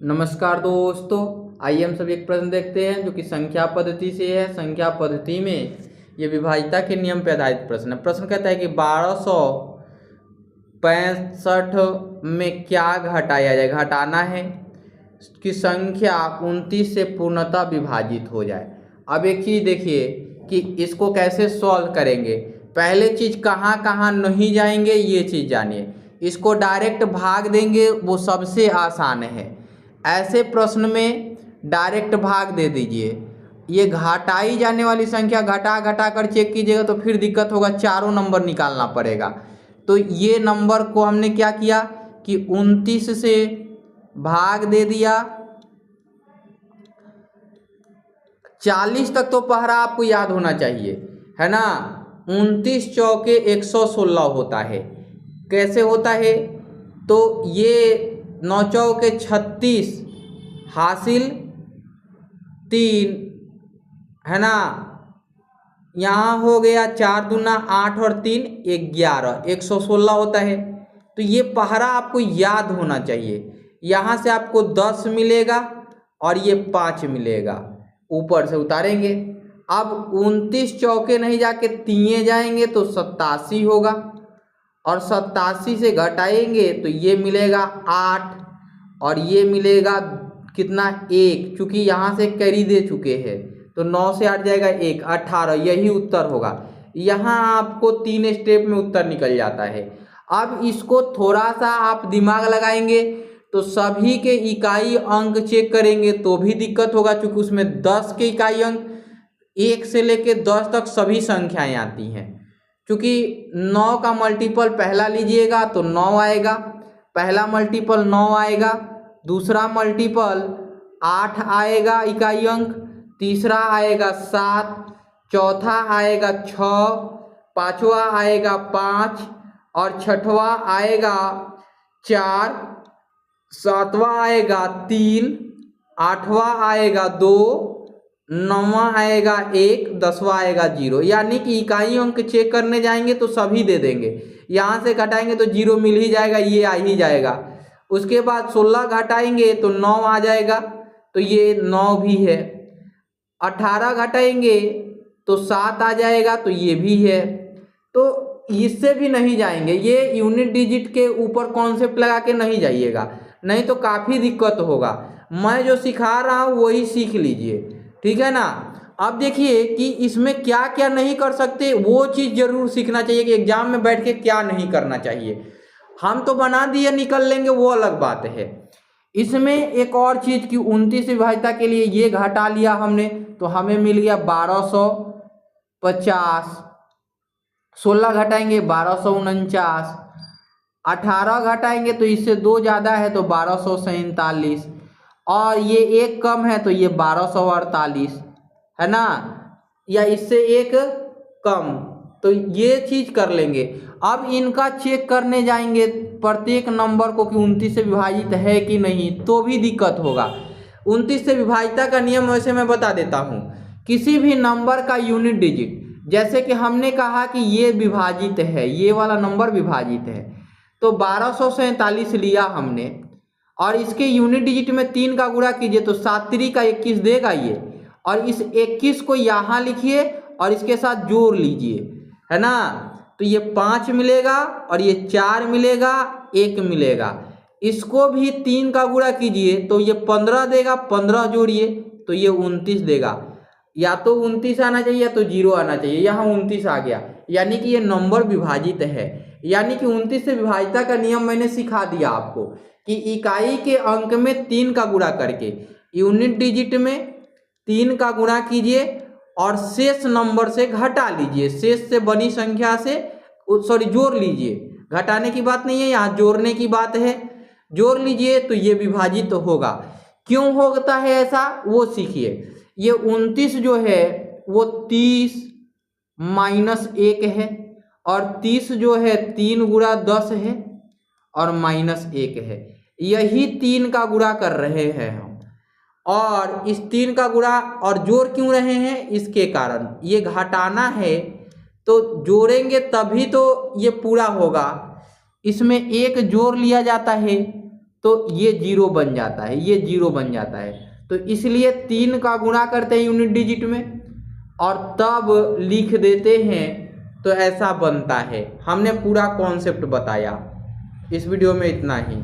नमस्कार दोस्तों, आइए हम सब एक प्रश्न देखते हैं जो कि संख्या पद्धति से है। संख्या पद्धति में ये विभाज्यता के नियम पर आधारित प्रश्न है। प्रश्न कहता है कि 1265 में क्या घटाया जाए। घटाना है कि संख्या 29 से पूर्णतः विभाजित हो जाए। अब एक चीज़ देखिए कि इसको कैसे सॉल्व करेंगे। पहले चीज़ कहाँ कहाँ नहीं जाएंगे ये चीज़ जानिए। इसको डायरेक्ट भाग देंगे, वो सबसे आसान है। ऐसे प्रश्न में डायरेक्ट भाग दे दीजिए। ये घटाई जाने वाली संख्या घटा घटा कर चेक कीजिएगा तो फिर दिक्कत होगा, चारों नंबर निकालना पड़ेगा। तो ये नंबर को हमने क्या किया कि 29 से भाग दे दिया। 40 तक तो पहरा आपको याद होना चाहिए, है ना। 29 चौके 116 होता है। कैसे होता है? तो ये 9 चौके 36 हासिल 3, है ना। यहाँ हो गया 4 दूना 8 और 3 11, 116 होता है। तो ये पहरा आपको याद होना चाहिए। यहाँ से आपको 10 मिलेगा और ये 5 मिलेगा, ऊपर से उतारेंगे। अब 29 चौके नहीं जाके 3 जाएंगे तो 87 होगा, और 87 से घटाएंगे तो ये मिलेगा 8 और ये मिलेगा कितना 1, चूँकि यहाँ से कैरी दे चुके हैं तो 9 से 8 जाएगा 1, 18। यही उत्तर होगा। यहाँ आपको 3 स्टेप में उत्तर निकल जाता है। अब इसको थोड़ा सा आप दिमाग लगाएंगे तो सभी के इकाई अंक चेक करेंगे तो भी दिक्कत होगा, क्योंकि उसमें 10 के इकाई अंक 1 से लेके 10 तक सभी संख्याएं आती हैं। क्योंकि 9 का मल्टीपल पहला लीजिएगा तो 9 आएगा, पहला मल्टीपल 9 आएगा, दूसरा मल्टीपल 8 आएगा इकाई अंक, तीसरा आएगा 7, चौथा आएगा 6, पांचवा आएगा 5 और छठवां आएगा 4, सातवां आएगा 3, आठवां आएगा 2, नौवां आएगा 1, 10वां आएगा 0। यानी कि इकाई अंक चेक करने जाएंगे तो सभी दे देंगे। यहाँ से घटाएंगे तो 0 मिल ही जाएगा, ये आ ही जाएगा। उसके बाद 16 घटाएंगे तो 9 आ जाएगा, तो ये 9 भी है। 18 घटाएंगे तो 7 आ जाएगा, तो ये भी है। तो इससे भी नहीं जाएंगे। ये यूनिट डिजिट के ऊपर कॉन्सेप्ट लगा के नहीं जाइएगा, नहीं तो काफ़ी दिक्कत होगा। मैं जो सिखा रहा हूँ वही सीख लीजिए, ठीक है ना। अब देखिए कि इसमें क्या क्या नहीं कर सकते, वो चीज़ जरूर सीखना चाहिए कि एग्जाम में बैठ के क्या नहीं करना चाहिए। हम तो बना दिए निकल लेंगे, वो अलग बात है। इसमें एक और चीज़ कि 29 विभाज्यता के लिए ये घटा लिया हमने तो हमें मिल गया 1250। 16 घटाएंगे 1249, 18 घटाएंगे तो इससे 2 ज़्यादा है तो 1247, और ये 1 कम है तो ये 1248, है ना, या इससे 1 कम, तो ये चीज़ कर लेंगे। अब इनका चेक करने जाएंगे प्रत्येक नंबर को कि 29 से विभाजित है कि नहीं, तो भी दिक्कत होगा। 29 से विभाज्यता का नियम वैसे मैं बता देता हूँ। किसी भी नंबर का यूनिट डिजिट, जैसे कि हमने कहा कि ये विभाजित है, ये वाला नंबर विभाजित है, तो 1247 लिया हमने, और इसके यूनिट डिजिट में 3 का गुणा कीजिए तो 7 3 का 21 देगा ये, और इस 21 को यहाँ लिखिए और इसके साथ जोड़ लीजिए, है ना। तो ये 5 मिलेगा और ये 4 मिलेगा, 1 मिलेगा। इसको भी 3 का गुणा कीजिए तो ये 15 देगा, 15 जोड़िए तो ये 29 देगा। या तो 29 आना चाहिए या तो 0 आना चाहिए, यहाँ 29 आ गया, यानी कि ये नंबर विभाजित है। यानी कि 29 से विभाज्यता का नियम मैंने सिखा दिया आपको कि इकाई के अंक में 3 का गुणा करके यूनिट डिजिट में 3 का गुणा कीजिए और शेष नंबर से घटा लीजिए। शेष से बनी संख्या से जोड़ लीजिए। घटाने की बात नहीं है, यहाँ जोड़ने की बात है। जोड़ लीजिए तो ये विभाजित होगा। क्यों होता है ऐसा वो सीखिए। ये 29 जो है वो 30 माइनस 1 है, और 30 जो है 3 गुणा 10 है और माइनस 1 है। यही 3 का गुणा कर रहे हैं हम, और इस 3 का गुणा और जोड़ क्यों रहे हैं, इसके कारण। ये घटाना है तो जोड़ेंगे तभी तो ये पूरा होगा। इसमें 1 जोड़ लिया जाता है तो ये 0 बन जाता है, ये 0 बन जाता है। तो इसलिए 3 का गुणा करते हैं यूनिट डिजिट में और तब लिख देते हैं, तो ऐसा बनता है। हमने पूरा कॉन्सेप्ट बताया। इस वीडियो में इतना ही।